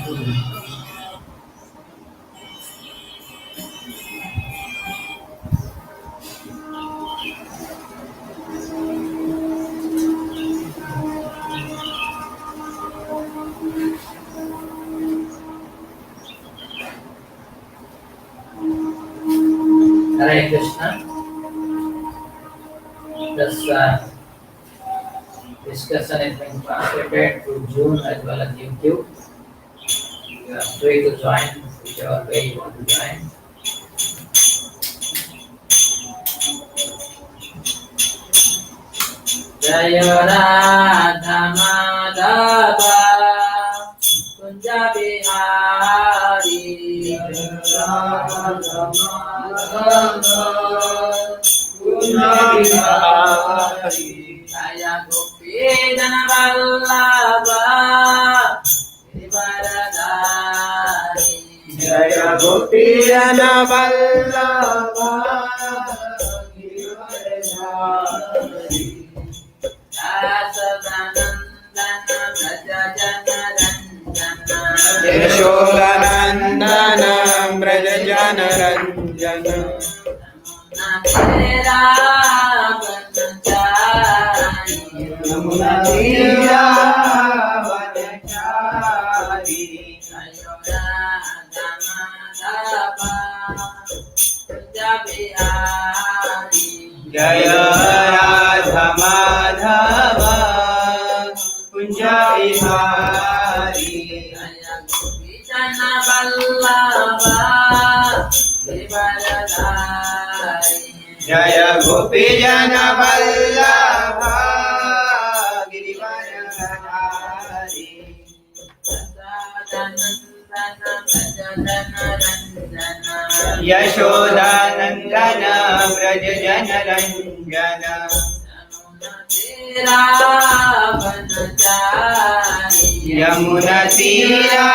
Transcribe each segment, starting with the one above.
Hare Krishna. This discussion is being translated to June as well as YouTube. You are free to join whichever way you want to join. Jaya Radha Madhava Kunja Bihari Radha Madhava Kunja Bihari Jaya Gopi Jana Vallabha Giridharadhari Jaya Gopi Jana Vallabha Giridharadhari Yashodanandana Braja Jana Ranjana Yamuna Tira Vanachari Jaya Radha Madhava Kunja Bihari Jana Vallabha Giridharadhari Jaya Gopi Jana Vallabha Giridharadhari Yashodanandana Braja Jana Ranjana Yamuna Tira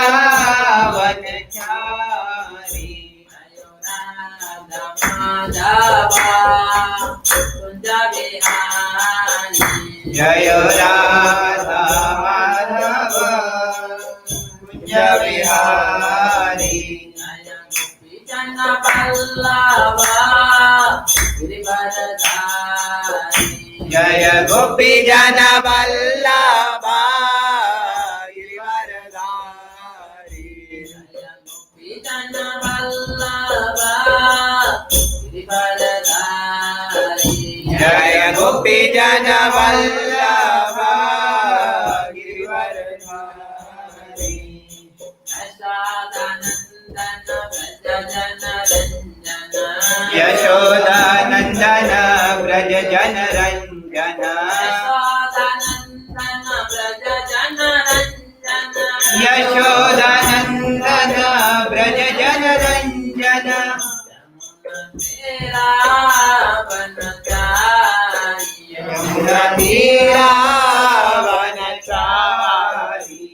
Vanachari Jaya Radha Madhava Kunja Bihari Jana Vallabha Giridharadhari Jaya Gopi Jana Vallabha Giridharadhari Jaya Gopi Jana Vallabha Giridharadhari Jaya Gopi Jana Vallabha Giridharadhari Yashodanandana Braja Jana Ranjana Yashodanandana Braja Jana Ranjana Yamuna Tira Vanachari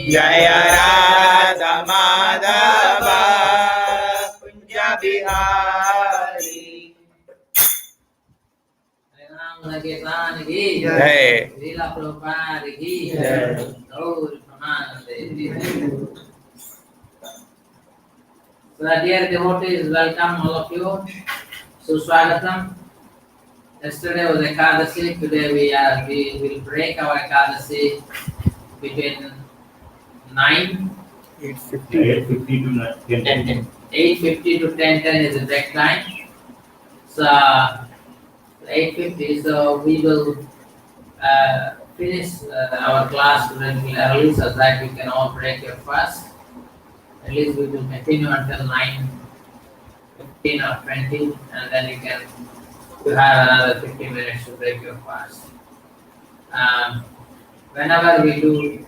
Jaya Radha Madhava Kunja Bihari Jai Srila Prabhupada ki Jai Gaur Pramanande. So dear devotees, welcome all of you. Suswagatam. Yesterday was Ekadasi. Today we will break our Ekadasi between 8:50 to 10:10. 8:50 to 10:10 is the break time. So 8:50. So we will finish our class relatively early so that you can all break your fast. At least we will continue until 9:15 or 20, and then you have another 15 minutes to break your fast. Whenever we do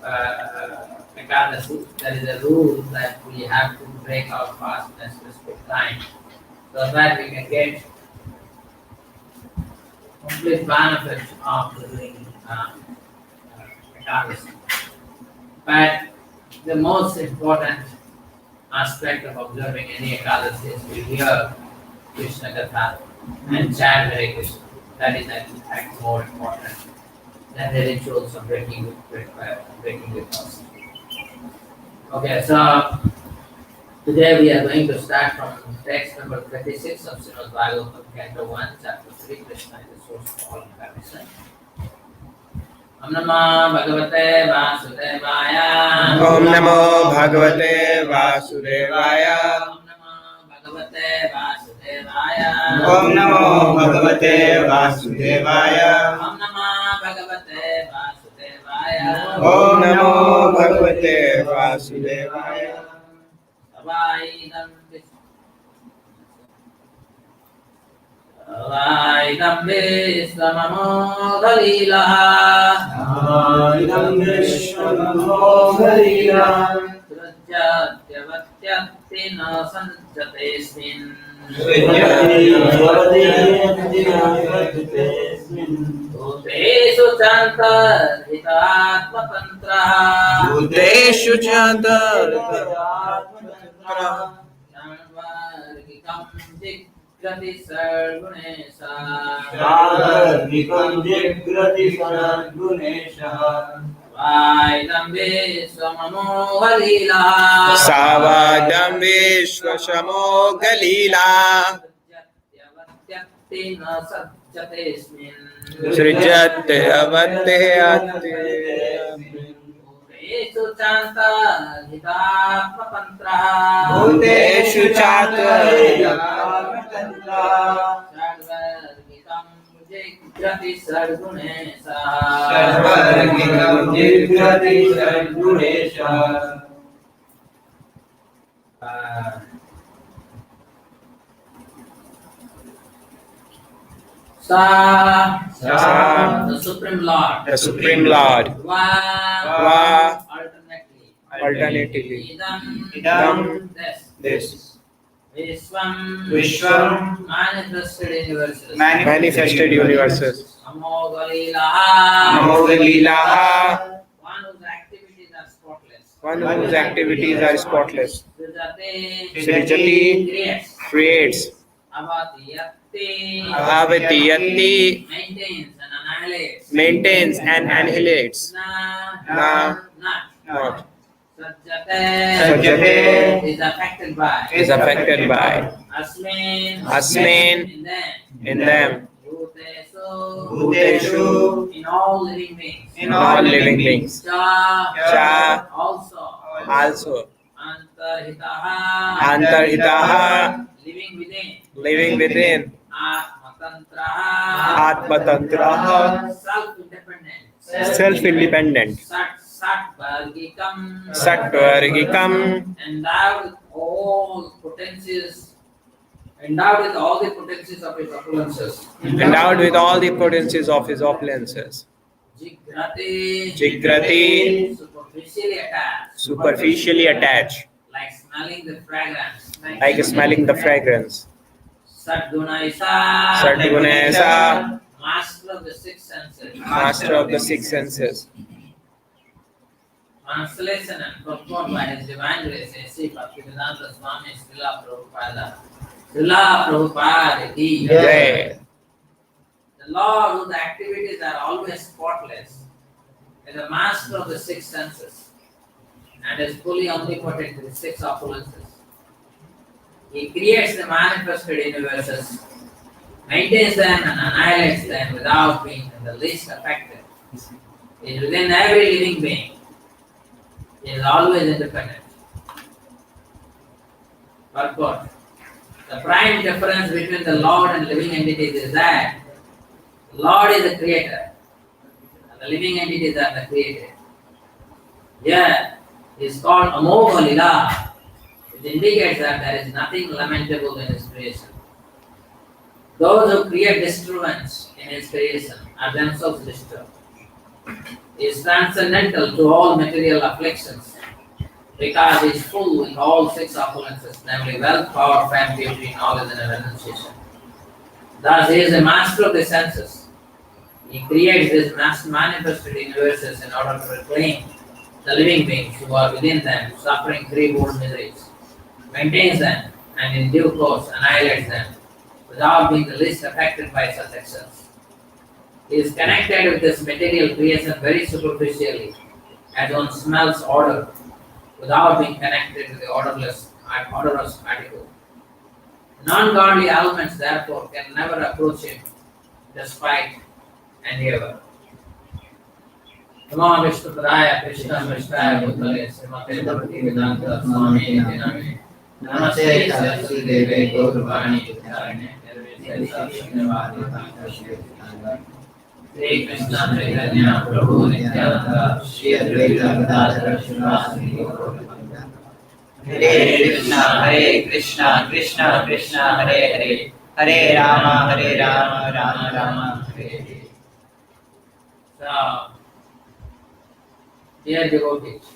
Ekadasi, there is a rule that we have to break our fast at a specific time so that we can get complete benefit of doing Ekadasi. But the most important aspect of observing any Ekadasi is to hear Krishna Katha and chant Hare Krishna. That is in fact more important than the rituals of breaking with us. Okay, so today we are going to start from text number 36 of Srimad Bhagavatam, Canto 1, Chapter 3, Krishna is the source of all incarnation. Om Namo Bhagavate Vasudevaya. Om Namo Bhagavate Vasudevaya. Om Namo Bhagavate Vasudevaya. Om Namo Bhagavate Vasudevaya. Om Namo Bhagavate Vasudevaya. Om Namo Bhagavate Vasudevaya. Vaidam Vishwamamo Dalilaha. Vaidam Vishwamamo Dalilaha. Srujyatyavatyati na sanjatesmin. Bhuteshu chanta hitatmatantraha. Bhuteshu chanta. Janvargikam jigrati sargunesha. Vaidam Vishwamamo Dalilaha. Savadam Vishwashamo Galila. Srujyatyavatyati na sanjatesmin. Srijate avate ate. Bhuteshu chanta hitatmatantraha. Bhuteshu chata. Sarvargikam jigrati sargunesha. The Supreme Lord. The Supreme Lord. Va. Alternatively. Idam. This. Vishwam. Manifested universes. Manifested universes. Namo Dalilaha. Namo Dalilaha. One whose activities are spotless. One whose activities are spotless. Srijate. Srijati. Creates. Avatiyati. Avatiyati. Maintains and annihilates. Maintains and annihilates. Na. Not. Sajjate. Sajjate. Is affected by. Is affected by. Asmin. Asmin. In them. In them. Bhutesu. Bhuteshu. In all living beings. In all living beings. Cha. Also. Also. Antarhitaha. Antarhitaha. Living within. Living within. Atmatantraha. Atmatantraha. Self-independent. Self-independent. Satvargikam. Sattvargikam. Endowed with all potencies. Endowed with all the potencies of his opulences. Endowed with all the potencies of his opulences. Jigrati. Jigrati. Superficially attached. Superficially attached. Like smelling the fragrance. Like smelling the fragrance. Sadgunaisa. Sadgunaisa. Master of the six senses. Master of the six senses. Translation and purport by His Divine Grace, A.C. Bhaktivedanta Swami Srila Prabhupada. Srila Prabhupada ki Jai. The Lord, whose activities are always spotless, is the master of the six senses and is fully omnipotent with six opulences. He creates the manifested universes, maintains them and annihilates them without being in the least affected. He is within every living being. He is always independent. Purport. The prime difference between the Lord and living entities is that the Lord is the creator and the living entities are the created. Here he is called Amogha Lila, which indicates that there is nothing lamentable in his creation. Those who create disturbance in his creation are themselves disturbed. He is transcendental to all material afflictions because he is full with all six opulences, namely wealth, power, fame, beauty, knowledge, and renunciation. Thus, he is the master of the senses. He creates these manifested universes in order to reclaim the living beings who are within them, suffering threefold miseries, maintains them, and in due course annihilates them, without being the least affected by such excess. He is connected with this material creation very superficially, as one smells odor, without being connected with the odorless particle. Non-godly elements, therefore, can never approach him despite endeavor. Namo Vishnu Padaya Krishna Vishnu Bhutale Srimate Bhakti Vedanta Swami Name Namaste Saraswati Deve Gaurvani Dharane Shri Krishna Chaitanya Prabhu Nityananda Shri Advaita Gadadhara Srivasadi Gaurvani Hare Krishna, Krishna Krishna, Hare Hare, Hare Rama, Rama Rama, Hare Hare. So, dear devotees,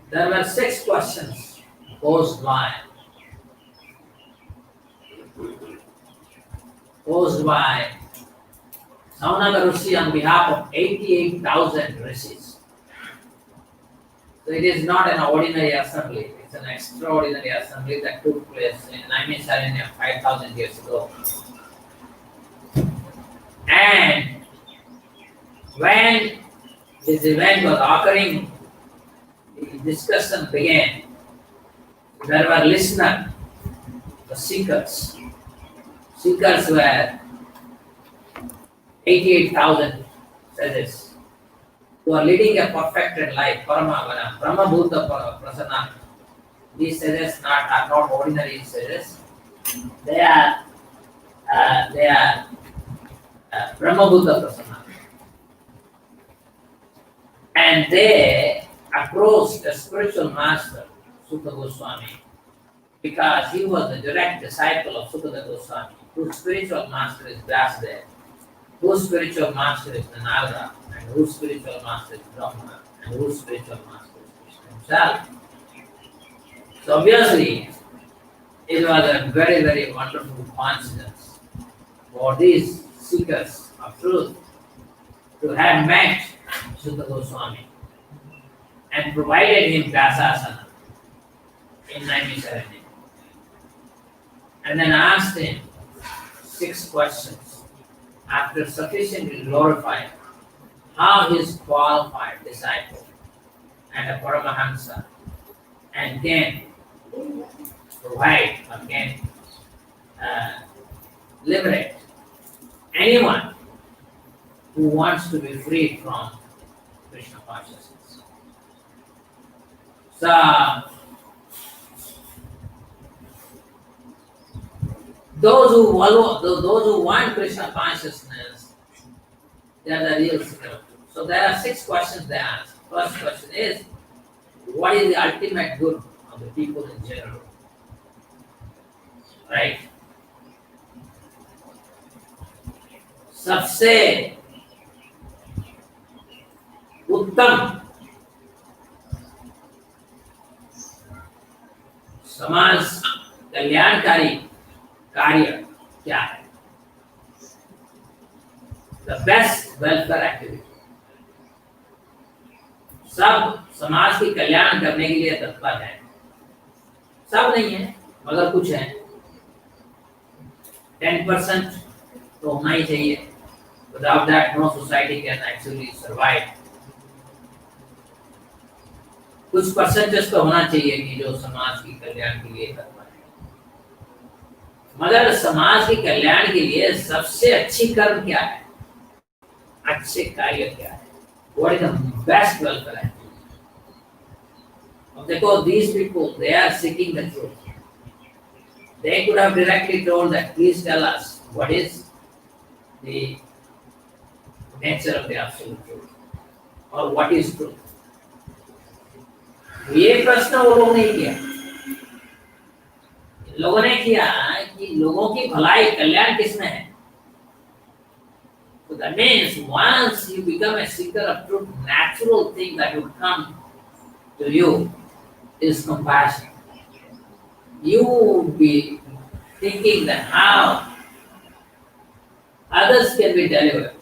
there were 6 questions posed by Saunaka Rishi on behalf of 88,000 rishis. So it is not an ordinary assembly, it's an extraordinary assembly that took place in Naimisaranya 5,000 years ago. And when this event was occurring, the discussion began. There were listeners, the seekers. Seekers were 88,000 sages who are leading a perfected life, Paramavana, Brahmabhuta Prasanna. These sages are not ordinary sages. They are Brahmabhuta Prasanna. And they approached the spiritual master, Sukha Goswami, because he was the direct disciple of Sukha Goswami, whose spiritual master is Vyasdev, whose spiritual master is Narada, and whose spiritual master is Brahma, and whose spiritual master is Krishna himself. So obviously, it was a very, very wonderful coincidence for these seekers of truth to have met Sukha Goswami and provided him Vyasasana in Naimisaranya. And then asked him 6 questions after sufficiently glorified how his qualified disciple and a Paramahamsa and can provide or can liberate anyone who wants to be freed from Krishna consciousness. So, those who want Krishna consciousness, they are the real seeker. So there are 6 questions they ask. First question is, what is the ultimate good of the people in general? Right? सबसे उत्तम समाज कल्याणकारी कार्य क्या है? The best welfare activity. सब समाज की कल्याण करने के लिए तत्पर है. सब नहीं है, मगर कुछ है. 10% तो होना ही चाहिए. Without that, no society can actually survive. कुछ परसेंटेज तो होना चाहिए कि जो समाज की कल्याण के लिए तत्पर है. मगर समाज के कल्याण के लिए सबसे अच्छी कर्म क्या है? अच्छे कार्य क्या है? What is the best welfare activity? अब देखो, these people, they are seeking the truth. They could have directly told that, please tell us what is the nature of the absolute truth, or what is truth. ये प्रश्न वो लोगों ने किया. लोगों ने किया कि लोगों की भलाई कल्याण किसमें है? So that means once you become a seeker of truth, natural thing that would come to you is compassion. You would be thinking that how others can be delivered.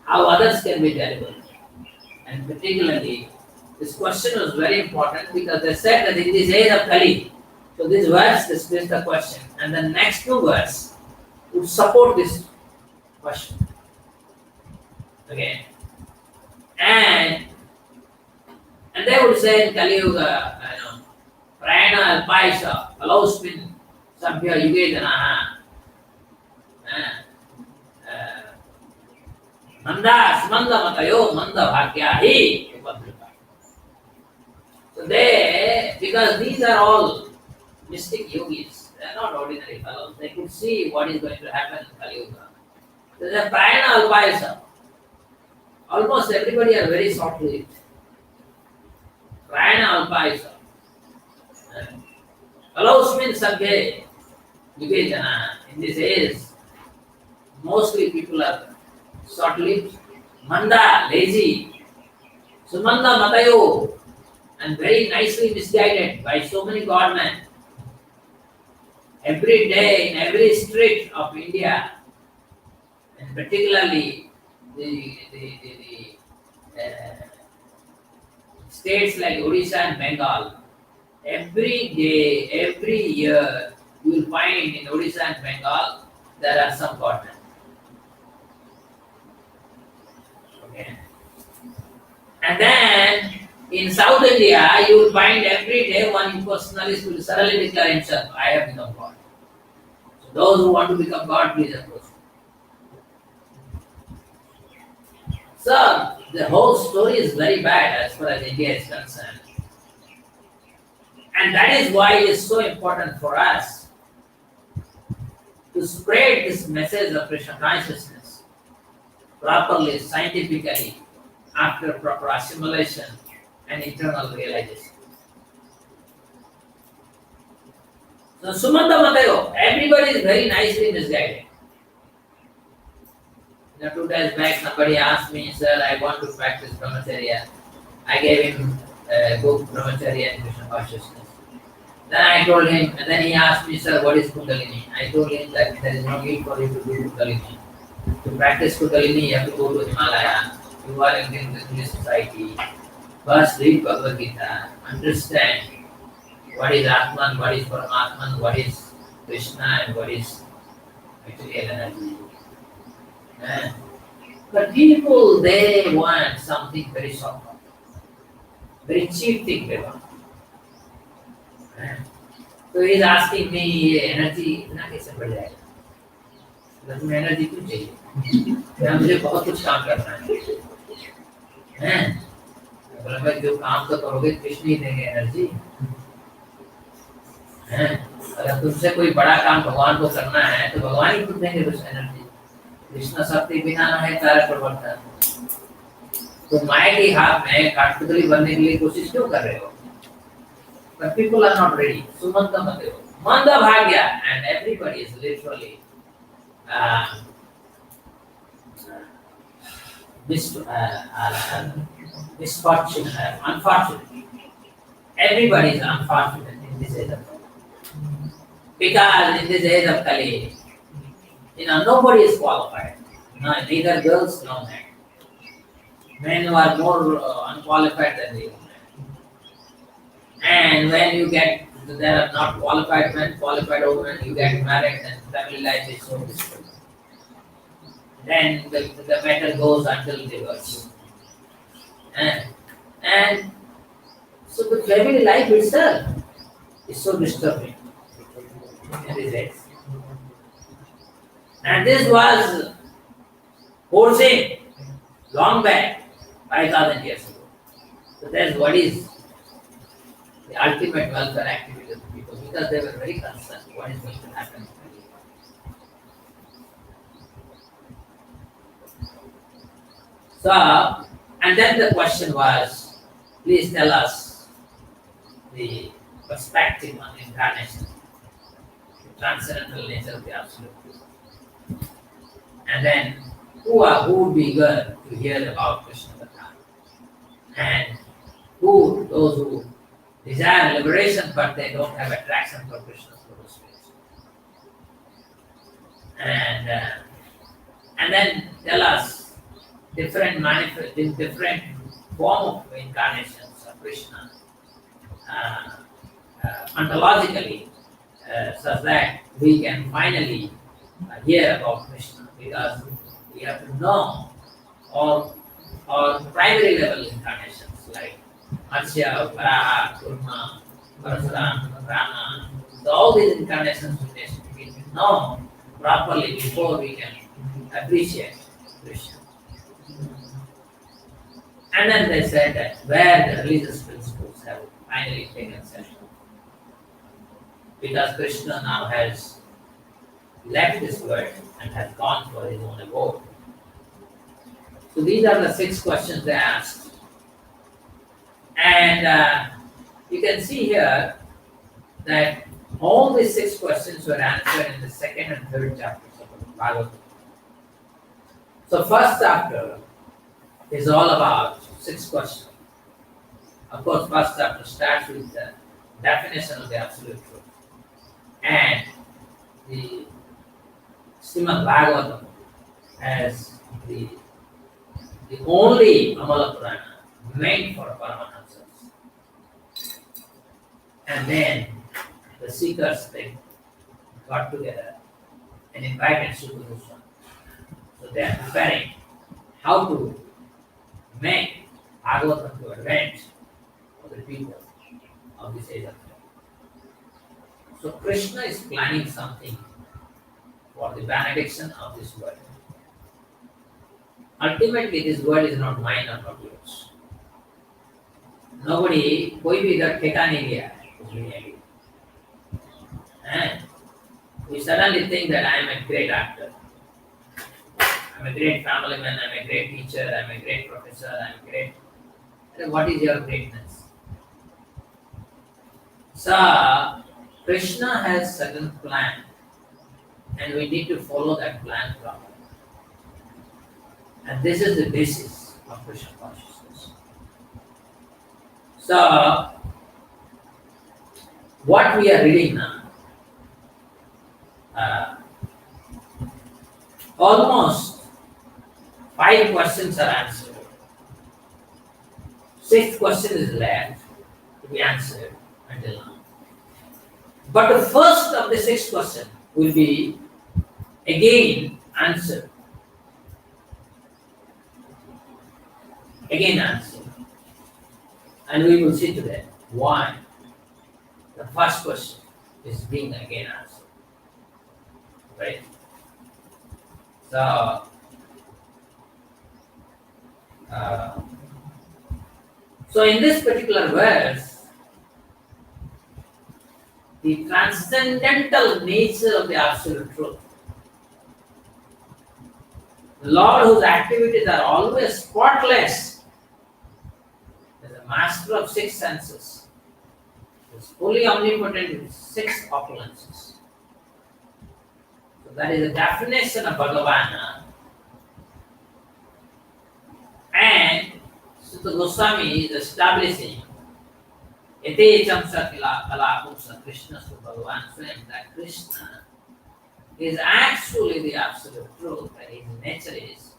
How others can be delivered. And particularly, this question was very important because they said that in this age of Kali, So this verse displays the question, and the next two verse would support this question. Okay, and they would say in Kali Yuga, Prayana Alpaisa, Alosmin, Sabhya Yuge Janaha, Manda Smanda Matayo, Manda Bhagyahi, Upadrika. So they, because these are all mystic yogis, they are not ordinary fellows, they could see what is going to happen in Kali Yuga. So the Prayana Alpaisa, almost everybody are very short-lived. Prayana Alpaisa. Alosmin Sabhe Yuge Jana. In this age, mostly people are short-lived, Manda, lazy, Sumanda Matayo, and very nicely misguided by so many godmen. Every day in every street of India, and particularly the states like Odisha and Bengal, every day, every year, you will find in Odisha and Bengal there are some godmen. Okay. And then in South India, you will find every day one impersonalist will suddenly declare himself, I have become God. So those who want to become God, please approach. So the whole story is very bad as far as India is concerned. And that is why it is so important for us to spread this message of Krishna consciousness properly, scientifically, after proper assimilation and internal realization. So Sumanta Matayo, everybody is very nicely misguided. 2 days back, somebody asked me, sir, I want to practice brahmacharya. I gave him a book, Brahmacharya and Krishna Consciousness. Then I told him, and then he asked me, sir, what is Kundalini? I told him that there is no need for you to do Kundalini. To practice Kundalini, you have to go to Himalaya. You are in the society. First read Bhagavad Gita, understand what is Atman, what is Paramatman, what is Krishna, and what is material energy. But people, they want something very short, very cheap thing they want. So he is asking me, energy इतना कैसे बढ़ जाएगा? मतलब तुम्हें energy क्यों चाहिए? क्या मुझे बहुत कुछ काम करना है? बोला भाई जो काम तो करोगे कृष्ण ही देंगे एनर्जी. अगर तुमसे कोई बड़ा काम भगवान को करना है तो भगवान ही खुद देंगे उस एनर्जी. कृष्ण शक्ति बिना न है कार्य प्रवर्तन. तो माया की हाथ में काठपुतली बनने के लिए कोशिश क्यों कर रहे हो? But people are not ready. Sumanta Mateo. Manda Bhagya, and everybody is literally misfortune, unfortunate. Everybody is unfortunate in this age of Kali. Because in this age of Kali, nobody is qualified. No, neither girls nor men. Men are more unqualified than the women. And when you get, there are not qualified men, qualified women, you get married and family life is so difficult. Then the matter goes until divorce. And so the family life itself is so disturbing in these days. And this was foreseen long back, 5,000 years ago. So that's what is the ultimate welfare activity of the people, because they were very concerned what is going to happen. So, and then the question was, please tell us the perspective on incarnation, the transcendental nature of the Absolute. And then, who would be eager to hear about Krishna Katha? And those who desire liberation but they don't have attraction for Krishna's lotus feet. And then tell us different form of incarnations of Krishna, ontologically, such that we can finally hear about Krishna, because we have to know all primary level incarnations like Matsya, Varaha, Kurma, Parasuram, Rama. So all these incarnations we need to know properly before we can appreciate Krishna. And then they said that where the religious principles have finally taken center, because Krishna now has left this world and has gone for his own abode. So these are the 6 questions they asked. And you can see here that all these 6 questions were answered in the 2nd and 3rd chapters of the Bhagavatam. So first chapter is all about 6 questions. Of course, first chapter starts with the definition of the absolute truth. And the Srimad Bhagavatam as the only Amala Purana meant for Paramahamsas. And then the seekers, they got together and invited Sukha Goswami. So they are preparing how to make Bhagavatam to advance for the people of this age of time. So Krishna is planning something for the benediction of this world. Ultimately, this world is not mine or not yours. Nobody, कोई भी इधर ठेका नहीं लिया है इस दुनिया की. And we suddenly think that I am a great actor, I'm a great family man, I'm a great teacher, I'm a great professor, I'm great. And what is your greatness? So Krishna has certain plan, and we need to follow that plan properly. And this is the basis of Krishna consciousness. So, what we are reading now, almost 5 questions are answered. 6th question is left to be answered until now. But the first of the 6 questions will be again answered. Again answered. And we will see today why the first question is being again answered. Right? So in this particular verse, the transcendental nature of the absolute truth, the Lord whose activities are always spotless, is a master of 6 senses, is fully omnipotent with 6 opulences. So that is the definition of Bhagavan. And Sutta Goswami is establishing Yatecham Sakila Kalapumsa Krishna Su Bhagavan, saying that Krishna is actually the absolute truth, that his nature is,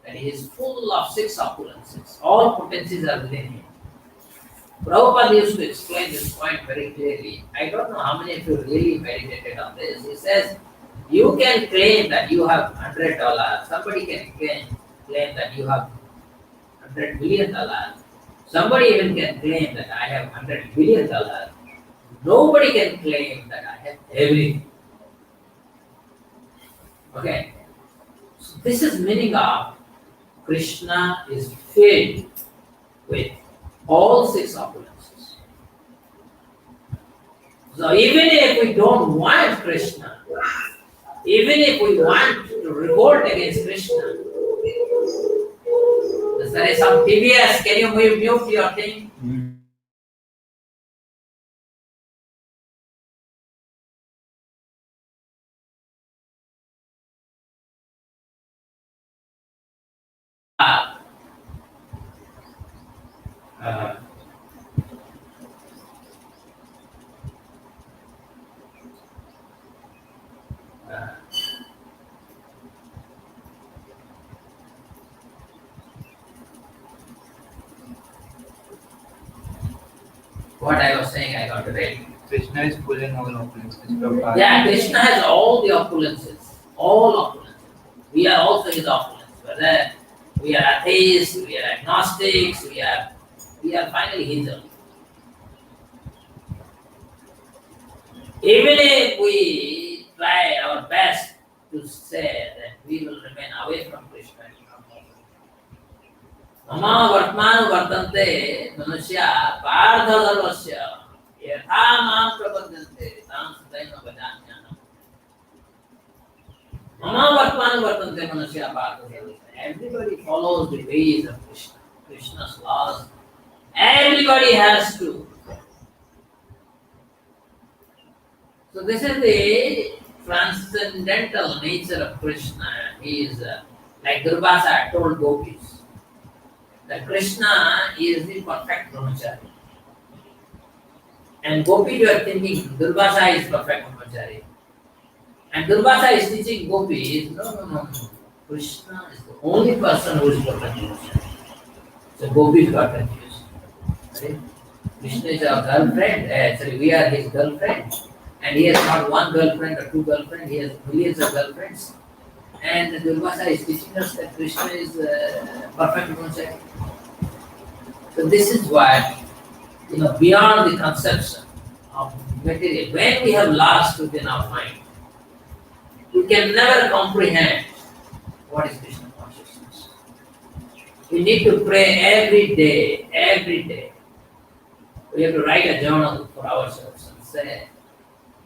that he is full of 6 opulences. All potencies are within him. Prabhupada used to explain this point very clearly. I don't know how many of you really meditated on this. He says, you can claim that you have $100. Somebody can claim that you have $100 billion. Somebody even can claim that I have $100 billion. Nobody can claim that I have everything. Okay. So this is meaning of Krishna is filled with all 6 opulences. So even if we don't want Krishna, even if we want to revolt against Krishna, there is some TVS, can you mute your thing? What I was saying, I got it right. Krishna is full in all opulences. Prabhupada. Yeah, Krishna has all the opulences. All opulences. We are also his opulence. Whether we are atheists, we are agnostics, we are finally his only. Even if we try our best to say that we will remain away from Krishna, it's not possible. Mama vartmanu vartante manusya partha dharmasya yatha mam prabhadyante tam sutaina bhajanyana. Mama vartmanu vartante manusya partha dharmasya. Everybody follows the ways of Krishna, Krishna's laws. Everybody has to. So this is the transcendental nature of Krishna. He is like Durvasa told gopis that Krishna is the perfect brahmachari. And gopis were thinking Durvasa is perfect brahmachari. And Durvasa is teaching gopis, no. Krishna is the only person who is perfect brahmachari. So gopis got confused. Right? Krishna is our girlfriend. Actually, we are his girlfriend. And he has not one girlfriend or two girlfriends, he has millions of girlfriends. And Durvasa is teaching us that Krishna is perfect brahmachari. So this is what, beyond the conception of material, when we have lost within our mind, we can never comprehend what is Krishna consciousness. We need to pray every day, every day. We have to write a journal for ourselves and say,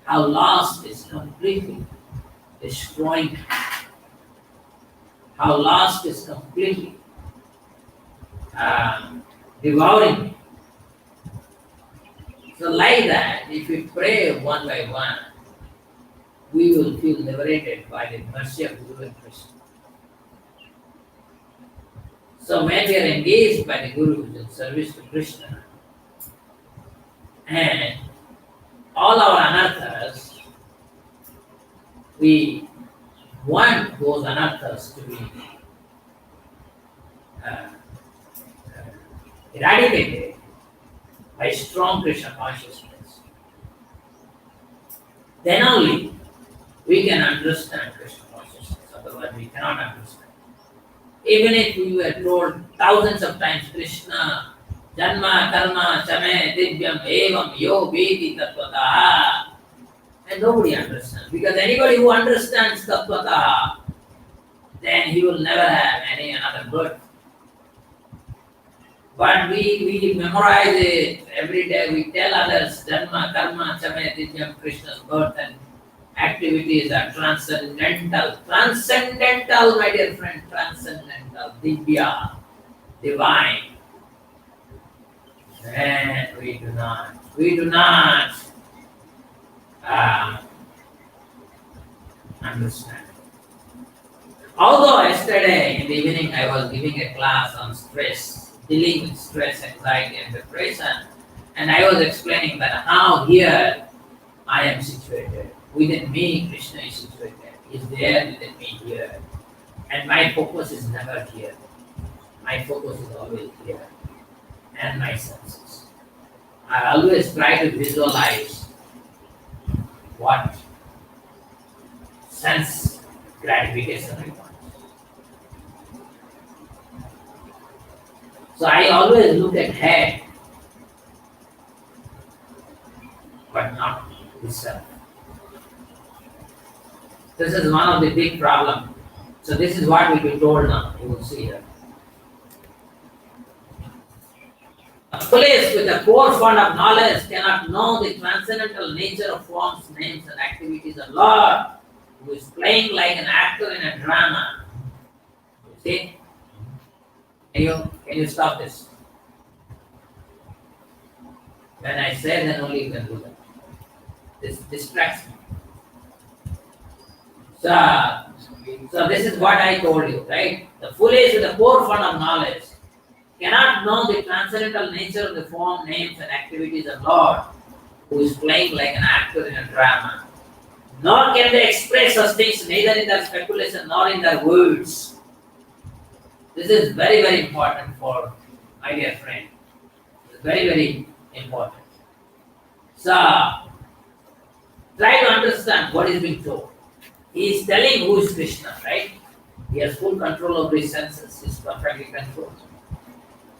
how lost is completely destroying me. How lost is completely devouring me. So like that, if we pray one by one, we will feel liberated by the mercy of Guru and Krishna. So when we are engaged by the Guru in service to Krishna, and all our anarthas, we want those anarthas to be eradicated by strong Krishna consciousness. Then only we can understand Krishna consciousness, otherwise we cannot understand. Even if we were told thousands of times Krishna, Janma, Karma, Chame, Divyam, Evam, Yo, Vedi, Tattvataha, and nobody understands. Because anybody who understands Tattvataha, then he will never have any another birth. But we memorize it every day, we tell others, Janma, Karma, Chame, Divyam, Krishna's birth and activities are transcendental. Transcendental, my dear friend, transcendental, Divya, divine. And we do not understand. Although yesterday in the evening I was giving a class on stress, dealing with stress, anxiety and depression, and I was explaining that how here I am situated. Within me, Krishna is situated. He is there within me here. And my focus is never here. My focus is always here. And my senses. I always try to visualize what sense gratification I want. So I always look at head, but not the self. This is one of the big problems. So this is what we be told now. You will see here. A place with a core fund of knowledge cannot know the transcendental nature of forms, names, and activities of Lord, who is playing like an actor in a drama. You see? Can you stop this? When I say, then only you can do that. This distracts me. So this is what I told you, right? The foolish with the core fund of knowledge cannot know the transcendental nature of the form, names, and activities of Lord, who is playing like an actor in a drama. Nor can they express such things neither in their speculation nor in their words. This is very, very important for my dear friend. It's very, very important. So try to understand what is being told. He is telling who is Krishna, right? He has full control over his senses. He is perfectly controlled.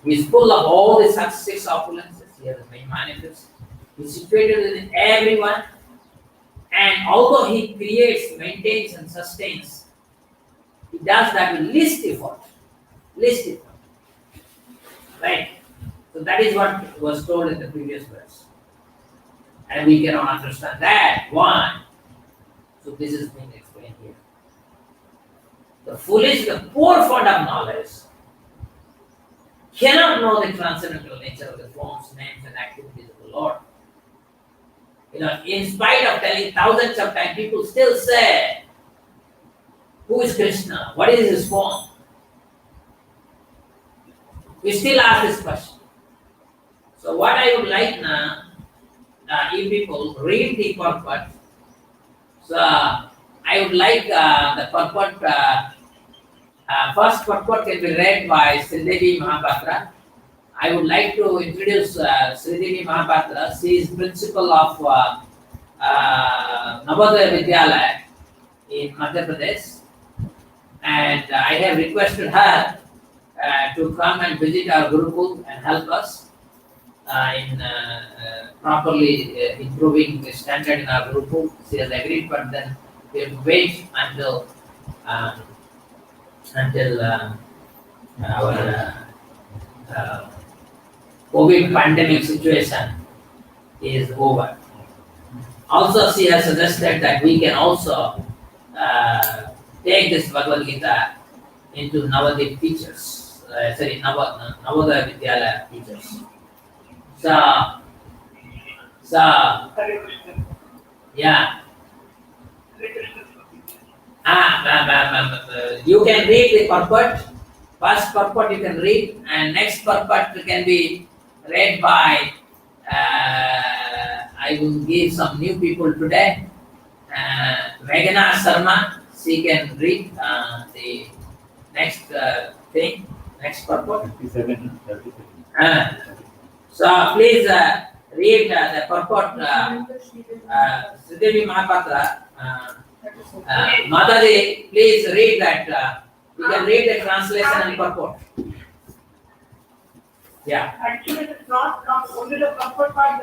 He is full of all the six opulences. He has many manifest. He is situated in everyone. And although he creates, maintains, and sustains, he does that with least effort. Least effort. Right? So that is what was told in the previous verse. And we cannot understand that. Why? So this is being explained here. The foolish, the poor fond of knowledge, cannot know the transcendental nature of the forms, names, and activities of the Lord. In spite of telling thousands of times, people still say, who is Krishna? What is his form? We still ask this question. So what I would like now, if people read the purport, so I would like the purport, first purport can be read by Sridevi Mahapatra. I would like to introduce Sridevi Mahapatra. She is principal of Navodaya Vidyalaya in Madhya Pradesh, and I have requested her to come and visit our Gurukul and help us in properly improving the standard in our Gurukul. She has agreed, but then we have to wait until our COVID pandemic situation is over. Also, she has suggested that we can also take this Bhagavad Gita into Navadip teachers, Navodaya Vidyalaya teachers. So, yeah. You can read the purport. First purport you can read, and next purport can be read by, I will give some new people today. Meghana Sharma, she can read the next thing, next purport. 37. So please read the purport, Sridevi Mahapatra. Mataji, please read that. You can read the translation and purport. Yeah. Actually, it's not only the purport part.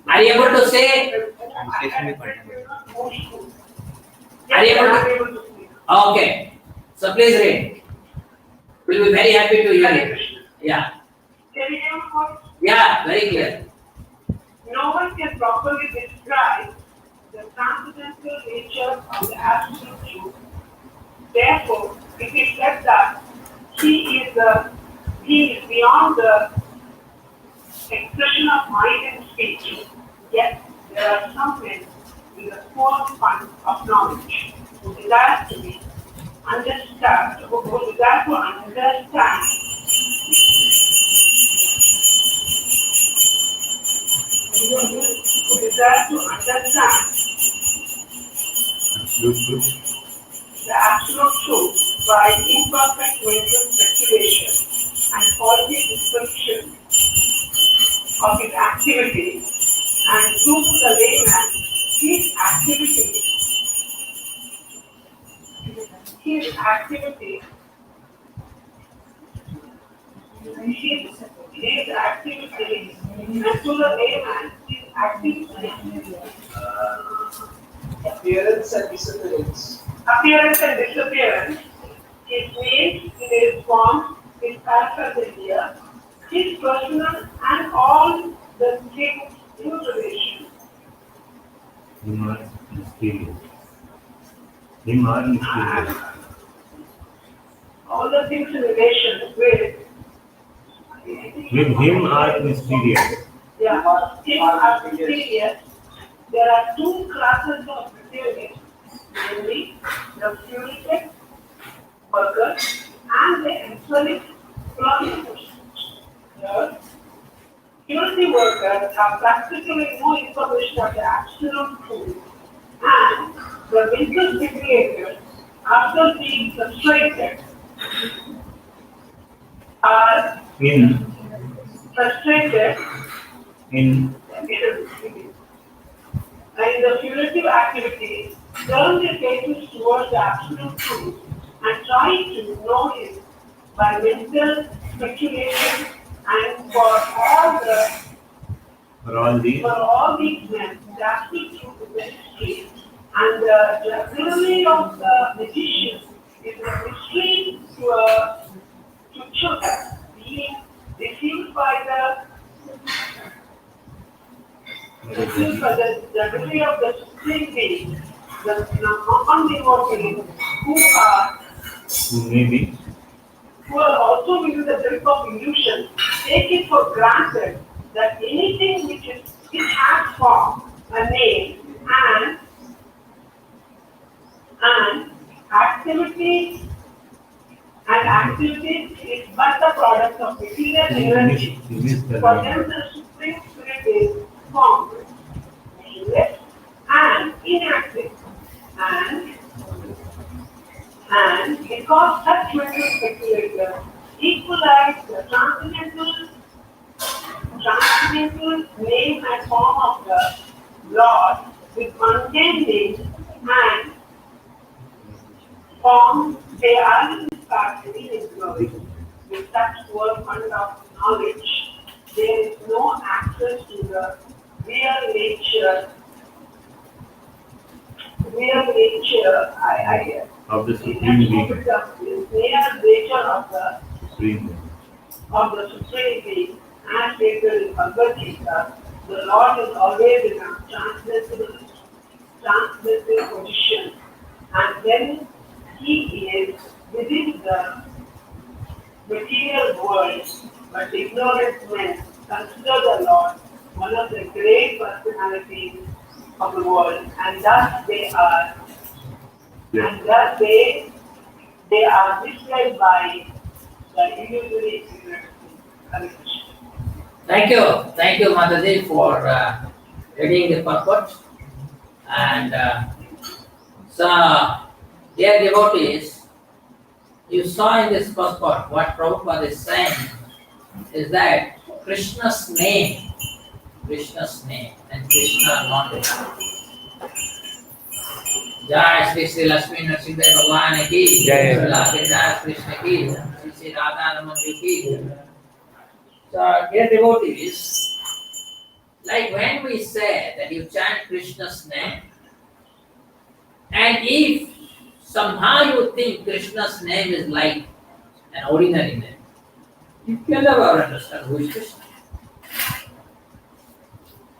Are you able to say? Are you able to? Okay. So please read. We'll be very happy to hear it. Yeah. Can you hear my voice? Yeah, very clear. No one can properly describe the transcendental nature of the absolute truth. Therefore, it is said that he is beyond the expression of mind and speech. Yet there are some men with a full fund of knowledge who desire to be understand, who desire to understand. Who desire to understand the absolute truth by imperfect mental speculation and faulty description of his activity, and to the layman, his activity and to the layman, his activity. Appearance and disappearance. Appearance and disappearance, his name, his form, his paraphernalia, his personal and all the things in relation. Him are mysterious. Him are mysterious. All the things in relation with Him are mysterious. yeah, things are mysterious. There are two classes of mysterious, namely the punitive workers and the angelic philosophers. The punitive workers have practically no information of the absolute truth, and the mental creators, after being frustrated, are In frustrated In and in the curative activity, turn their faces towards the absolute truth and try to know it by mental speculation and for all these, for all these men, the absolute truth is the mystery. And the theory of the magician is a mystery to children being received by the degree of the supreme being, the non-devotee who may be who are also within the grip of illusion, take it for granted that anything which has form, a name, and activity activity is but the product of material energy. For them, the Supreme Spirit is form, nameless, and inactive. And because such mental speculators equalize the transcendental name and form of the Lord with mundane names and form, they are in fact in glory. With such poor fund of knowledge, there is no access to the real nature. of the Supreme Being, Real nature of the Supreme Being. Supreme Being, as stated in Bhagavad Gita, the Lord is always in a transcendental position, and when He is within the material world, but ignorant men consider the Lord one of the great personalities of the world, and thus they are, they are misled by the illusory ignorance. Thank you, Mataji, for reading the purport. And so, dear devotees, you saw in this purport what Prabhupada is saying is that Krishna's name, and Krishna are not enough. Jai Shri Sri Lakshmi Narasimha Bhagwan ki, Jai. Jai Krishna ki, Shri Sri Radha Raman ki. So, dear devotees, like when we say that you chant Krishna's name, and if somehow you think Krishna's name is like an ordinary name, you can never understand who is Krishna.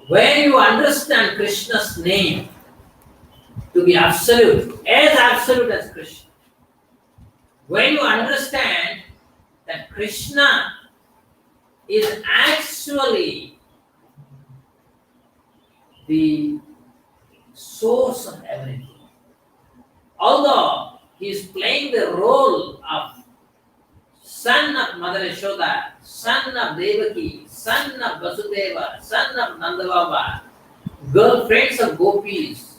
When you understand Krishna's name to be absolute as Krishna, when you understand that Krishna is actually the source of everything, although he is playing the role of son of Mother Yashoda, son of Devaki, son of Vasudeva, son of Nandababa, girlfriends of gopis,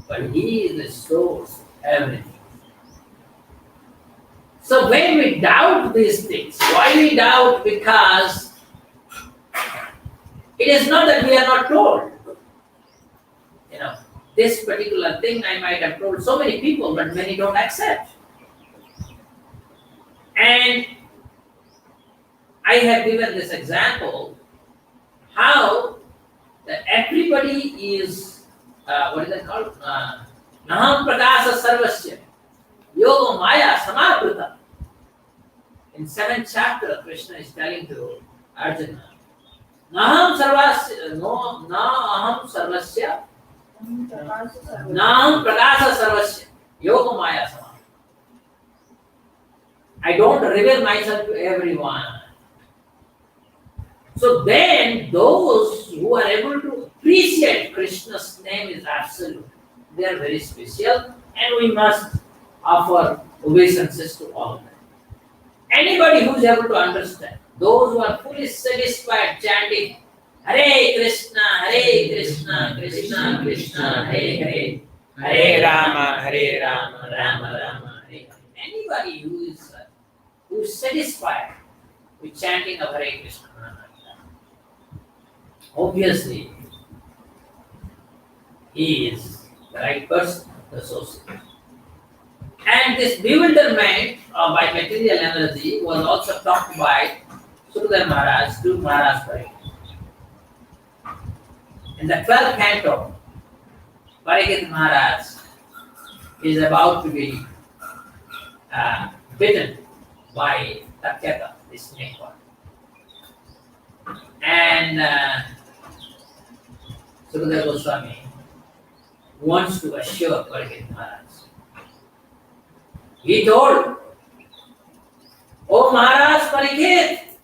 but he is the source of everything. So when we doubt these things, why we doubt? Because it is not that we are not told. This particular thing I might have told so many people, but many don't accept. And I have given this example how that everybody is, what is it called? Naham Prakasa Sarvasya, Yoga Maya Samaprita. In 7th chapter, Krishna is telling to Arjuna, Naham Sarvasya, no, Naham Sarvasya, Naham Prakasa Sarvasya, Yoga Maya Samaprita. I don't reveal myself to everyone. So then those who are able to appreciate Krishna's name is absolute. They are very special and we must offer obeisances to all of them. Anybody who is able to understand, those who are fully satisfied chanting Hare Krishna, Krishna Krishna, Hare Hare, Hare Rama, Hare Rama, Rama Rama, Hare Hare. Anybody who is satisfied with chanting of Hare Krishna, obviously he is the right person to associate. And this bewilderment by material energy was also talked by Sukadeva Maharaj to Maharaj Parikshit. In the 12th canto, Parikshit Maharaj is about to be bitten by Takyata, the snake one. And Sukadeva Goswami wants to assure Parikshit Maharaj. He told, "Oh Maharaj Parikshit,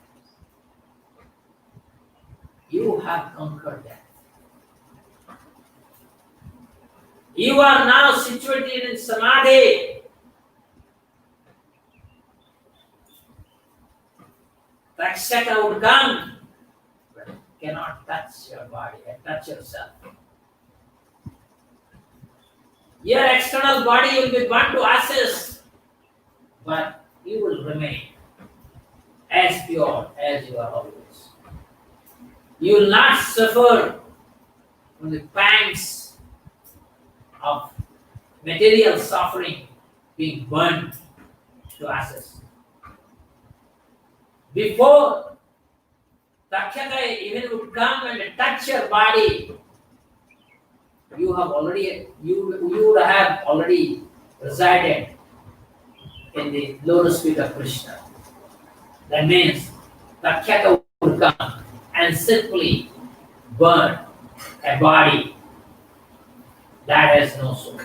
you have conquered that. You are now situated in Samadhi. Rakshaka would come, but cannot touch your body and touch yourself. Your external body will be burnt to ashes, but you will remain as pure as you are always. You will not suffer from the pangs of material suffering, being burned to ashes. Before Takshaka even would come and touch your body, you would have already resided in the lotus feet of Krishna. That means Takshaka would come and simply burn a body that has no soul.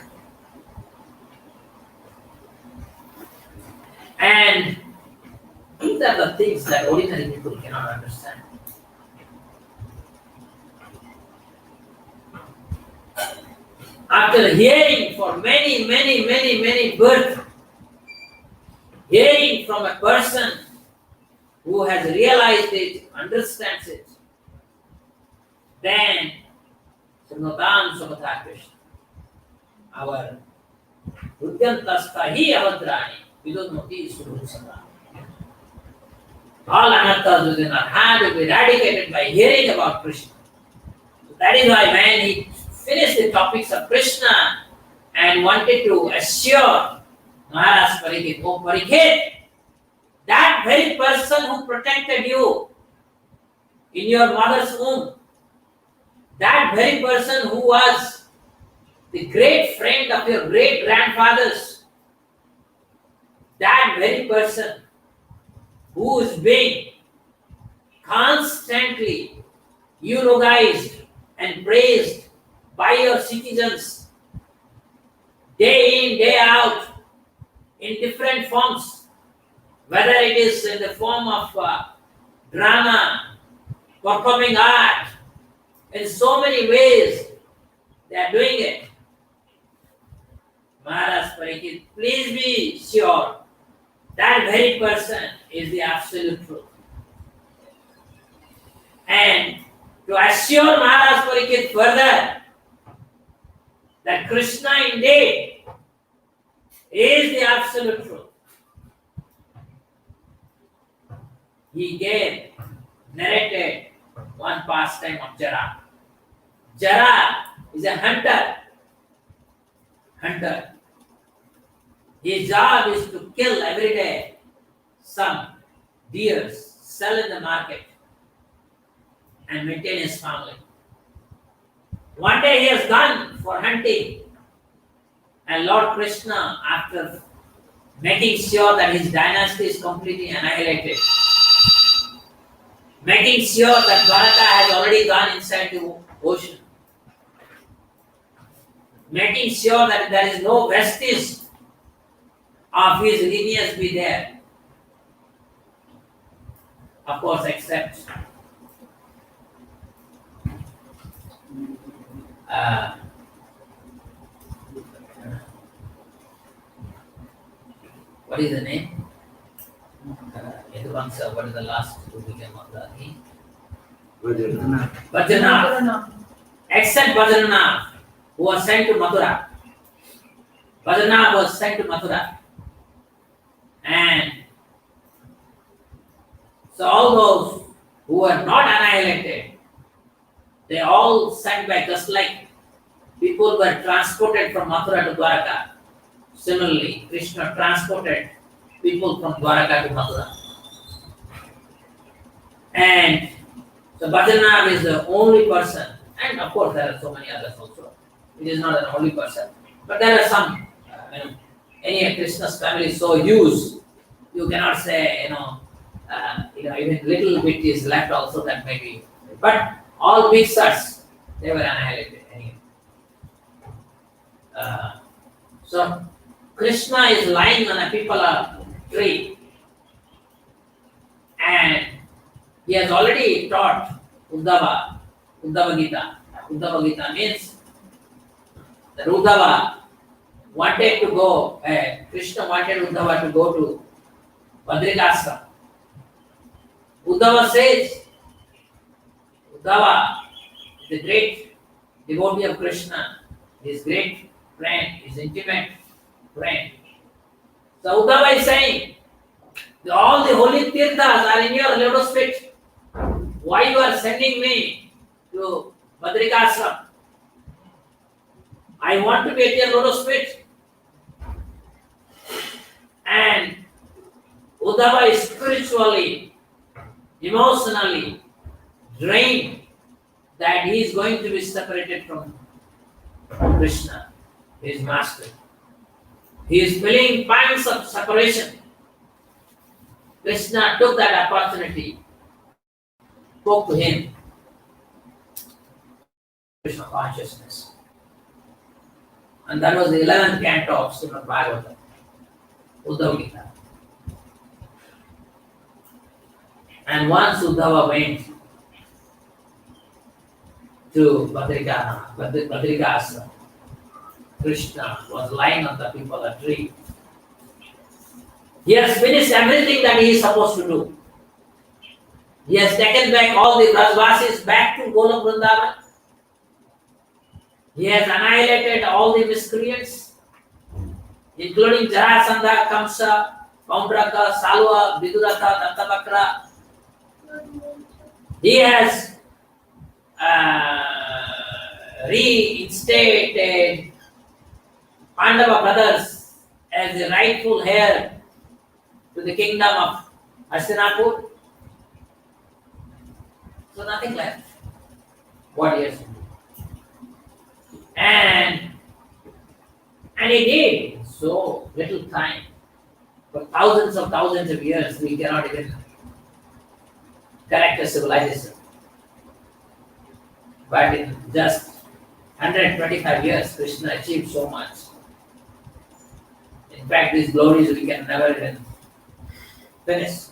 And these are the things that ordinary people cannot understand. After hearing for many births, hearing from a person who has realized it, understands it, then Srimatan Samatha Krishna, our Buddhantastha hi avadrani, vidodmati surusara. All anarthas within our heart will be eradicated by hearing about Krishna. So that is why when he finished the topics of Krishna and wanted to assure Maharaj Parikshit, "Oh Parikshit, that very person who protected you in your mother's womb, that very person who was the great friend of your great grandfathers, that very person who is being constantly eulogized and praised by your citizens day in, day out, in different forms, whether it is in the form of drama, performing art, in so many ways they are doing it. Maharaj Parikshit, please be sure that very person is the absolute truth." And to assure Maharaj Parikshit further that Krishna indeed is the absolute truth, he narrated one pastime of Jara. Jara is a hunter. His job is to kill every day some deers, sell in the market, and maintain his family. One day he has gone for hunting, and Lord Krishna, after making sure that his dynasty is completely annihilated, making sure that Bharata has already gone inside the ocean, making sure that there is no vestige of his lineage be there. Of course, except what is the name? Yaduvamsa, what is the last who became of the king? Bhadranath. Except Bhadranath, who was sent to Mathura. Bhadranath was sent to Mathura. And so all those who were not annihilated, they all sent back, just like people were transported from Mathura to Dwaraka. Similarly, Krishna transported people from Dwaraka to Mathura. And so Bhadranath is the only person, and of course there are so many others also. It is not an only person, but there are some. Any of Krishna's family is so huge, you cannot say even little bit is left also, that may be. But all big sets, they were annihilated anyway. So Krishna is lying on a pipala tree, and he has already taught Uddhava Gita. Uddhava Gita means that Uddhava wanted to go, Krishna wanted Uddhava to go to Badrikashram. Uddhava says, Uddhava is the great devotee of Krishna, his great friend, his intimate friend. So Uddhava is saying, all the holy tirthas are in your lotus feet. Why you are sending me to Badrikashram? I want to be at your lotus feet. And Uddhava is spiritually, emotionally drained that he is going to be separated from Krishna, his master. He is feeling pangs of separation. Krishna took that opportunity, spoke to him, Krishna consciousness. And that was the 11th canto of Srimad Bhagavatam, Uddhava Gita. And once Uddhava went to Badrikashram, Krishna was lying on the pipala tree. He has finished everything that he is supposed to do. He has taken back all the Brajvasis back to Golok Vrindavan. He has annihilated all the miscreants, including Jarasandha, Kamsa, Paundraka, Salva, Viduratha, Dattabakra. He has reinstated Pandava brothers as the rightful heir to the kingdom of Hastinapur. So nothing left. What he has to do. And he did in so little time. For thousands of years, we cannot even correct a civilization. But in just 125 years, Krishna achieved so much. In fact, these glories we can never even finish.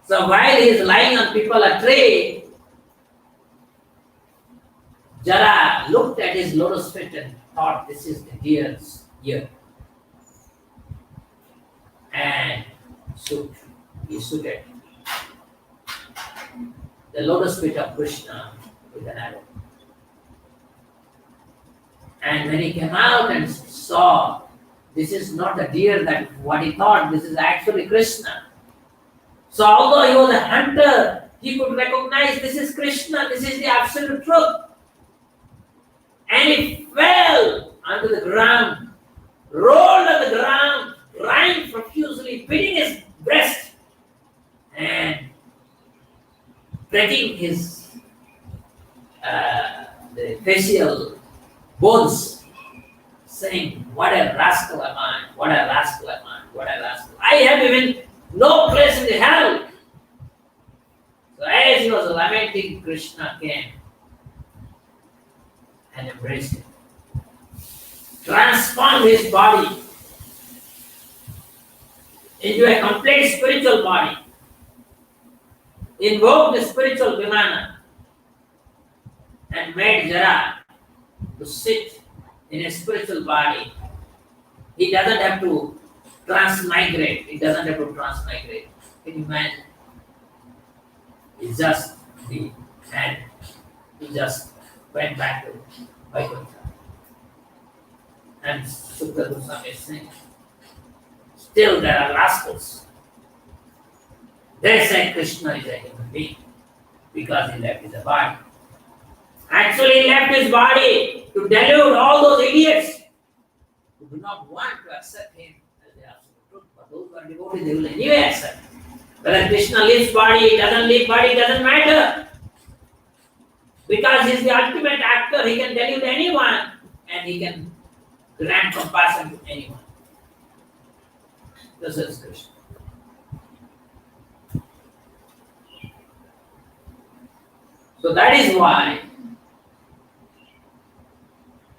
So while he is lying on pipala tree, Jara looked at his lotus feet and thought, this is the deer's ear. And he suited the lotus feet of Krishna with an arrow. And when he came out and saw, this is not a deer that what he thought, this is actually Krishna. So although he was a hunter, he could recognize this is Krishna, this is the absolute truth. And he fell onto the ground, rolled on the ground, crying profusely, beating his breast, and breaking his the facial bones, saying, what a rascal am I, what a rascal am I, what a rascal. I have even no place in the hell. So as he was lamenting, Krishna came and embraced him, transformed his body into a complete spiritual body, invoked the spiritual Vimana, and made Jara to sit in a spiritual body. He doesn't have to transmigrate. He doesn't have to transmigrate. Can you imagine? It's just the hand. He just went back to Vaikuntha. And Sukha Goswami is saying, still there are rascals. They say Krishna is a human being because he left his body. Actually, he left his body to delude all those idiots who do not want to accept him as the absolute truth. But those who are devoted, they will anyway accept. Whether Krishna leaves body, doesn't leave body, doesn't matter. Because he is the ultimate actor, he can delude anyone and he can grant compassion to anyone. This is Krishna. So that is why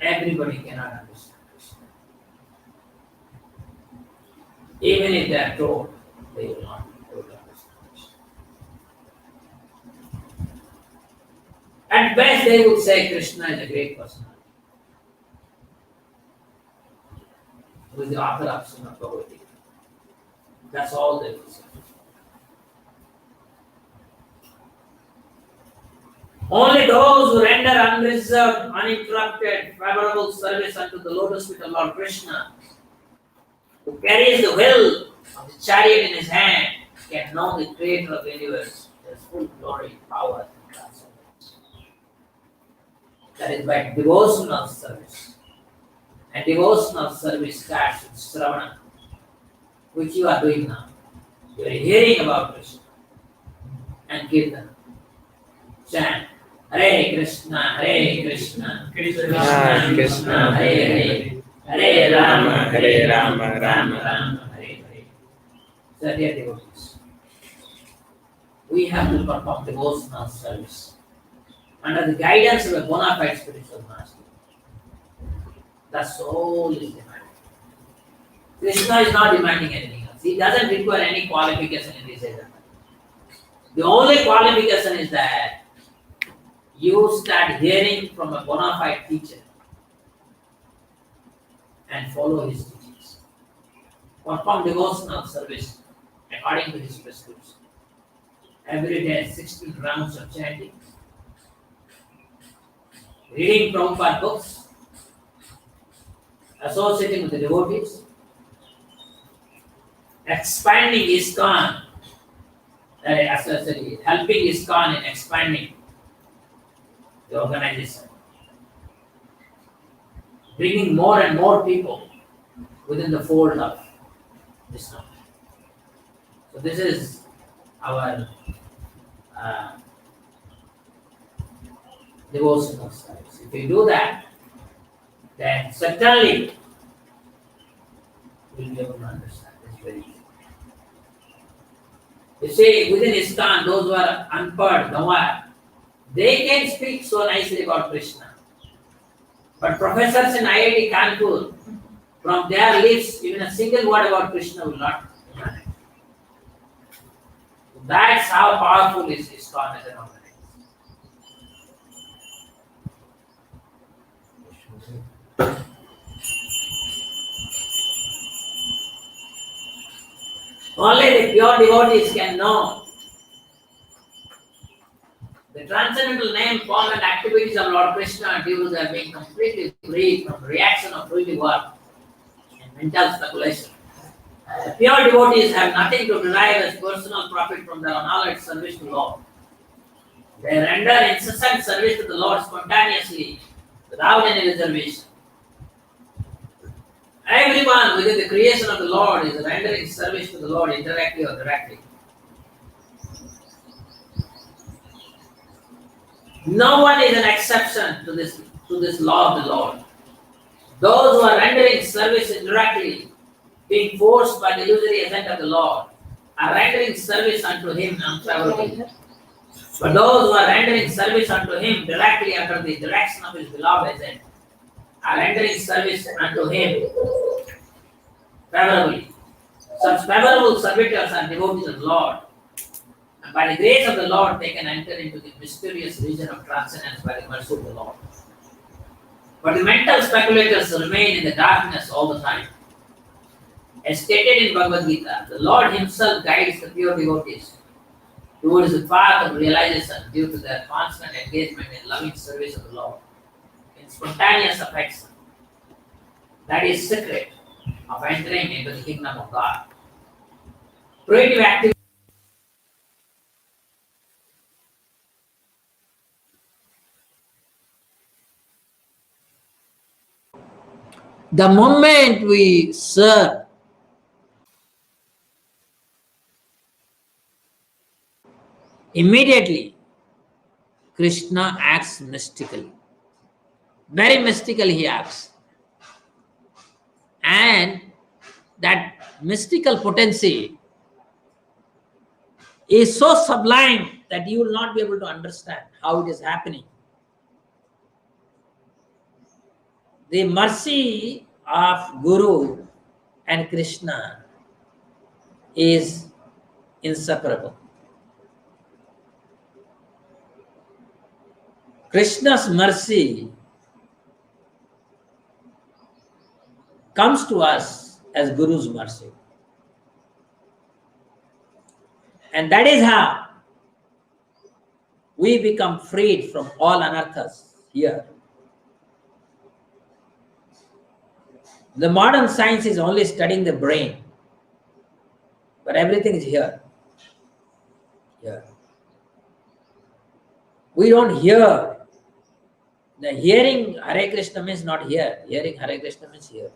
everybody cannot understand Krishna. Even if they are told, they will not be able to understand Krishna. At best, they would say Krishna is a great personality, who is the author of Srimad Bhagavatam. That's all they will say. Only those who render unreserved, uninterrupted, favorable service unto the lotus feet of Lord Krishna, who carries the wheel of the chariot in his hand, can know the creator of the universe, his full glory, power, and transcendence. That is by devotional service. And devotional service starts with Sravana, which you are doing now. You are hearing about Krishna and Kirtan. Chant. Hare Krishna, Krishna Krishna, Krishna, Hare Hare Rama, Rama, Rama, Hare Hare. So dear devotees, we have to perform devotional service under the guidance of a bona fide spiritual master. The soul is demanding. Krishna is not demanding anything else. He doesn't require any qualification in this area. The only qualification is that you start hearing from a bona fide teacher and follow his teachings. Perform devotional service according to his prescription. Every day, 16 rounds of chanting, reading Prabhupada books, associating with the devotees, expanding ISKCON, helping ISKCON in expanding the organization, bringing more and more people within the fold of Krishna. So this is our devotional service. If we do that, then certainly we'll be able to understand. It's very easy. You see, within ISKCON, those who are unpad, Gawar, they can speak so nicely about Krishna. But professors in IIT Kanpur, from their lips, even a single word about Krishna will not emanate. That's how powerful is ISKCON as an organization. Only the pure devotees can know the transcendental name, form, and activities of Lord Krishna due to their being completely free from reaction of fruitive work and mental speculation. The pure devotees have nothing to derive as personal profit from their knowledge service to Lord. They render incessant service to the Lord spontaneously, without any reservation. Everyone within the creation of the Lord is rendering service to the Lord indirectly or directly. No one is an exception to this law of the Lord. Those who are rendering service indirectly, being forced by the illusory agent of the Lord, are rendering service unto Him unfavorably. But those who are rendering service unto Him directly under the direction of His beloved agent, are rendering service unto Him favorably. Such favorable servitors are devotees of the Lord. And by the grace of the Lord, they can enter into the mysterious region of transcendence by the mercy of the Lord. But the mental speculators remain in the darkness all the time. As stated in Bhagavad Gita, the Lord Himself guides the pure devotees towards the path of realization due to their constant engagement in loving service of the Lord, in spontaneous affection. That is secret of entering into the kingdom of God. Creative activity. The moment we serve, immediately Krishna acts mystically. Very mystically he acts. And that mystical potency is so sublime that you will not be able to understand how it is happening. The mercy of Guru and Krishna is inseparable. Krishna's mercy comes to us as Guru's mercy. And that is how we become freed from all anarthas here. The modern science is only studying the brain, but everything is here. Here. We don't hear. The hearing Hare Krishna means not here. Hearing Hare Krishna means here.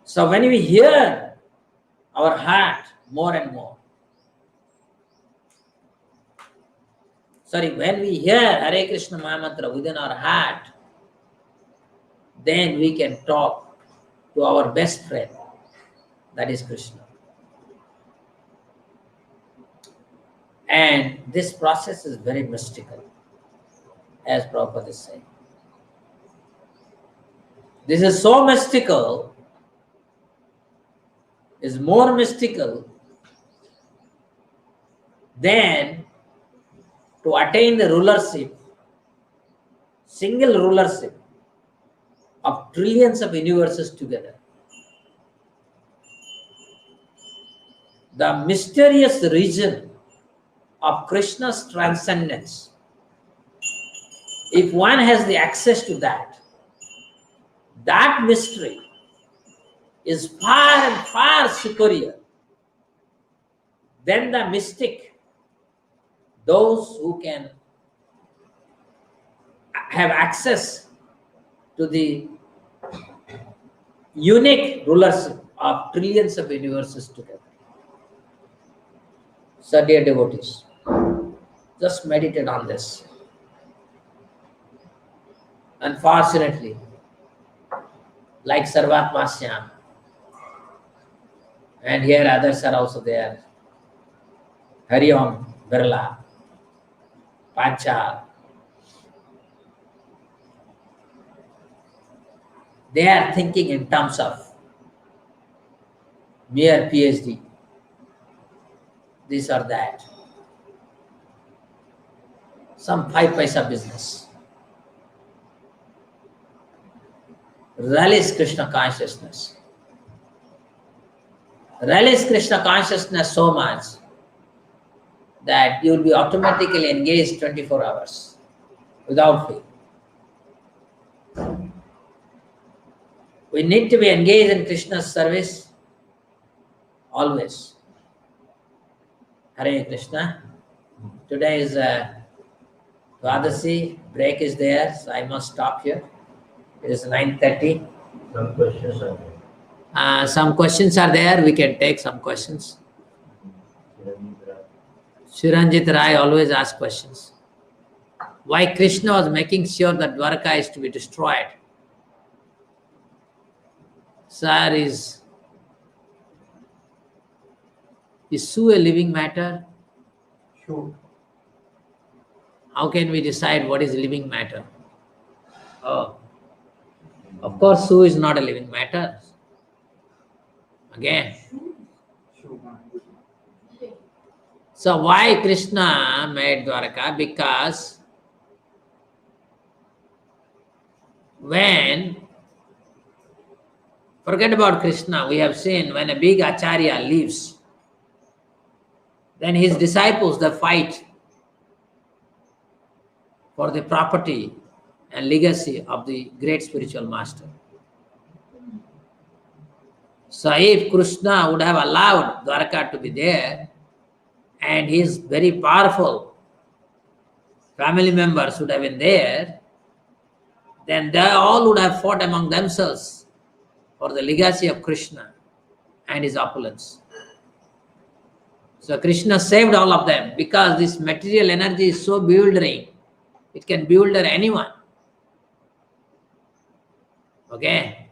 So when we hear our heart more and more, when we hear Hare Krishna Mahamantra within our heart, then we can talk to our best friend, that is Krishna. And this process is very mystical, as Prabhupada is saying. This is so mystical, is more mystical than to attain the rulership, single rulership of trillions of universes together. The mysterious region of Krishna's transcendence, if one has the access to that, that mystery is far and far superior than the mystic, those who can have access to the unique rulership of trillions of universes together. So dear devotees, just meditate on this. Unfortunately, like Sarvatmasya, and here others are also there, Hariom, Birla, Panchal, they are thinking in terms of mere PhD, this or that, some 5 paisa business. Relish Krishna consciousness. Relish Krishna consciousness so much that you will be automatically engaged 24 hours without fail. We need to be engaged in Krishna's service always. Hare Krishna. Today is Dwadasi, break is there, so I must stop here. It is 9:30. Some questions are there. Some questions are there, we can take some questions. Shiranjit Rai always asks questions. Why Krishna was making sure that Dwarka is to be destroyed? Sir, is Su a living matter? Sure. How can we decide what is living matter? Oh, of course, Su is not a living matter. Again. So why Krishna made Dwarka? Because forget about Krishna, we have seen when a big Acharya leaves, then his disciples, they fight for the property and legacy of the great spiritual master. So if Krishna would have allowed Dwarka to be there, and his very powerful family members would have been there, then they all would have fought among themselves for the legacy of Krishna and his opulence. So Krishna saved all of them because this material energy is so bewildering. It can bewilder anyone. Okay?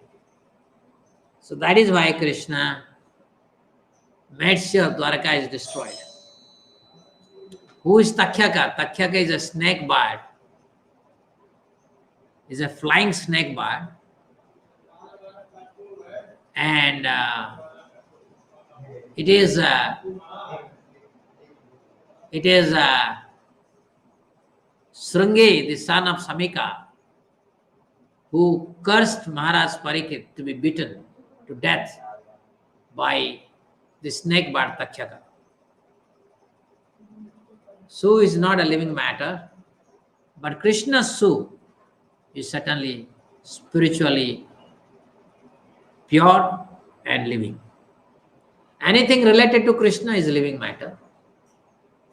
So that is why Krishna made sure Dwaraka is destroyed. Who is Takhyaka? Takhyaka is a snake bird. Is a flying snake bird. And it is Srungi, the son of Samika, who cursed Maharaj Parikshit to be beaten to death by the snake bird Takhyaka. Su is not a living matter, but Krishna's Su is certainly spiritually pure and living. Anything related to Krishna is a living matter.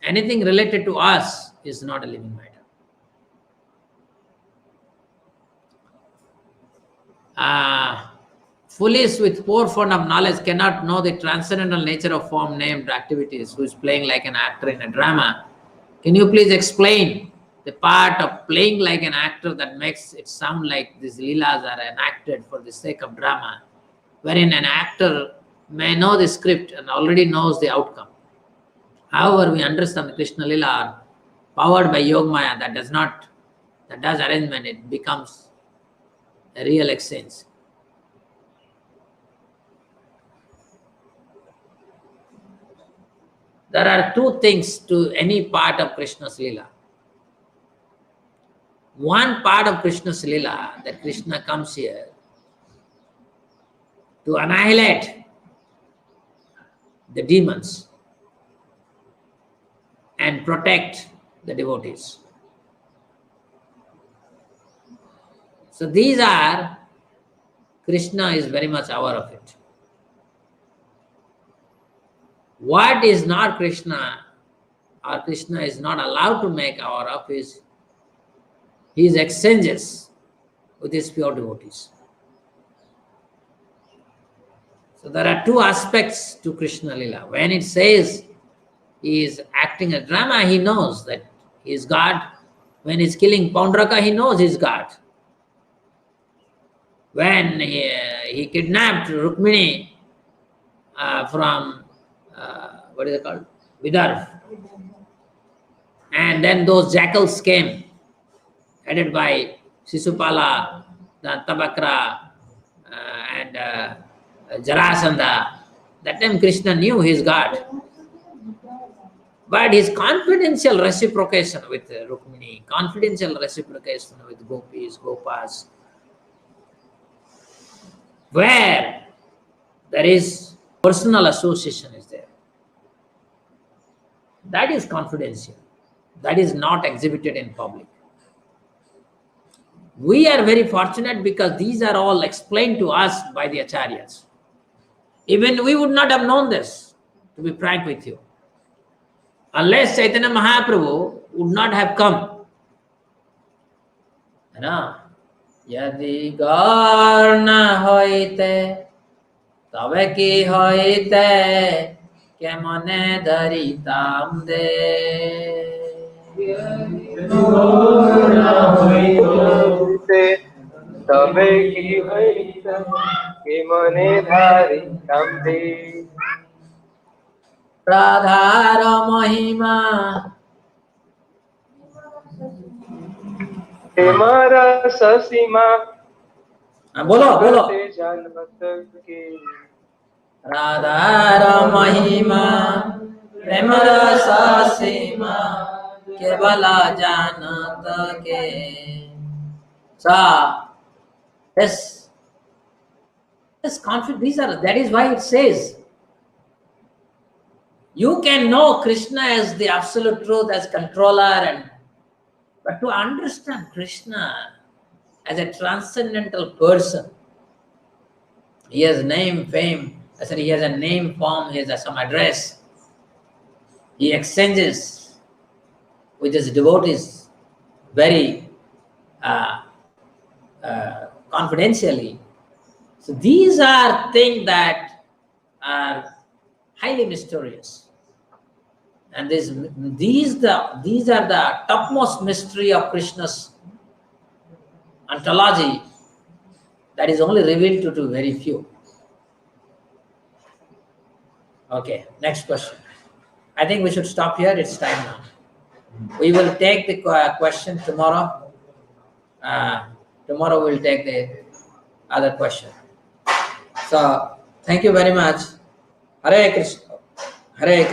Anything related to us is not a living matter. Foolish with poor fund of knowledge cannot know the transcendental nature of form named activities, who is playing like an actor in a drama. Can you please explain the part of playing like an actor that makes it sound like these leelas are enacted for the sake of drama, wherein an actor may know the script and already knows the outcome. However, we understand the Krishna Lila are powered by Yogamaya that does arrangement, it becomes a real exchange. There are two things to any part of Krishna's Lila. One part of Krishna's Lila, that Krishna comes here to annihilate the demons and protect the devotees. So these are, Krishna is very much aware of it. What is not Krishna, or Krishna is not allowed to make aware of, is his exchanges with his pure devotees. So there are two aspects to Krishna Lila. When it says he is acting a drama, he knows that he is God. When he is killing Paundraka, he knows he is God. When he kidnapped Rukmini from, what is it called? Vidar. And then those jackals came, headed by Sisupala, Tabakra, and Jarasandha. That time Krishna knew he is God. But his confidential reciprocation with Rukmini, confidential reciprocation with gopis, gopas, where there is personal association is there. That is confidential. That is not exhibited in public. We are very fortunate because these are all explained to us by the acharyas. Even we would not have known this, to be frank with you, unless Chaitanya Mahaprabhu would not have come. Yadi gar na hoite, tabe ki hoite, ke mane dharitam de. তবে কি হইছে কি মনে ধারিতাম দে Radhar Mahima. প্রেমার সসীমা Bolo, bolo. জানত কি Radhar Mahima. Premara Sasima. Kevala Janata Ke. Sa. Yes. Yes, conflict. That is why it says, you can know Krishna as the absolute truth, as controller, but to understand Krishna as a transcendental person, he has name, fame. I said he has a name, form, he has some address. He exchanges with his devotees very confidentially. So these are things that are highly mysterious, and these are the topmost mystery of Krishna's ontology that is only revealed to very few. Okay, next question. I think we should stop here. It's time now. We will take the question tomorrow. Tomorrow we'll take the other question. So thank you very much. Hare Krishna. Hare Krishna.